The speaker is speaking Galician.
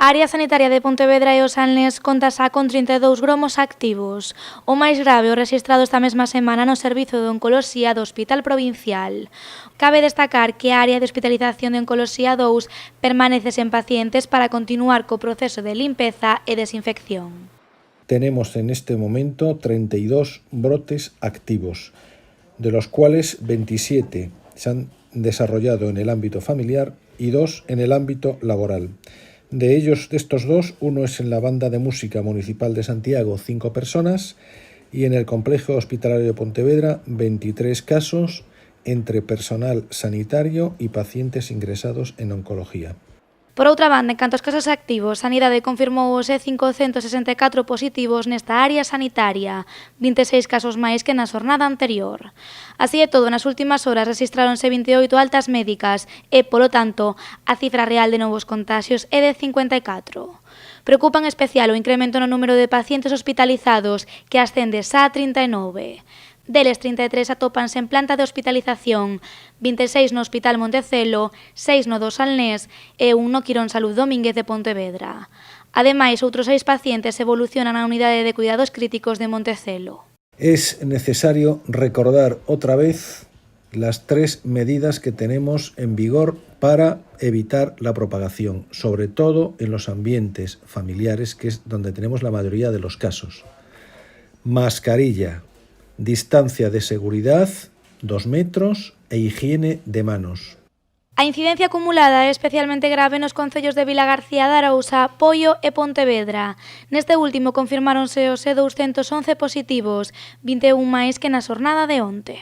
A área sanitaria de Pontevedra e o Salnés conta xa con 32 gromos activos. O máis grave o rexistrado esta mesma semana no servizo de oncoloxía do Hospital Provincial. Cabe destacar que a área de hospitalización de oncoloxía 2 permanece sen pacientes para continuar co proceso de limpeza e desinfección. Tenemos en este momento 32 brotes activos, de los cuales 27 se han desarrollado en el ámbito familiar y 2 en el ámbito laboral. De estos 2, uno es en la Banda de Música Municipal de Santiago, 5 personas, y en el Complejo Hospitalario de Pontevedra, 23 casos entre personal sanitario y pacientes ingresados en oncología. Por outra banda, en canto aos casos activos, Sanidade confirmou os 564 positivos nesta área sanitaria, 26 casos máis que na xornada anterior. Así e todo, nas últimas horas rexistráronse 28 altas médicas e, polo tanto, a cifra real de novos contaxios é de 54. Preocupa en especial o incremento no número de pacientes hospitalizados, que ascende xa a 39. Deles, 33 atópanse en planta de hospitalización, 26 no Hospital Montecelo, 6 no do Salnés e 1 no Quirón Salud Domínguez de Pontevedra. Ademais, outros 6 pacientes evolucionan na unidade de cuidados críticos de Montecelo. Es necesario recordar otra vez las 3 medidas que tenemos en vigor para evitar la propagación, sobre todo en los ambientes familiares, que es donde tenemos la mayoría de los casos. Mascarilla, distancia de seguridad, 2 metros e higiene de manos. A incidencia acumulada é especialmente grave nos concellos de Vilagarcía de Arousa, Poio e Pontevedra. Neste último confirmáronse os 211 positivos, 21 máis que na xornada de onte.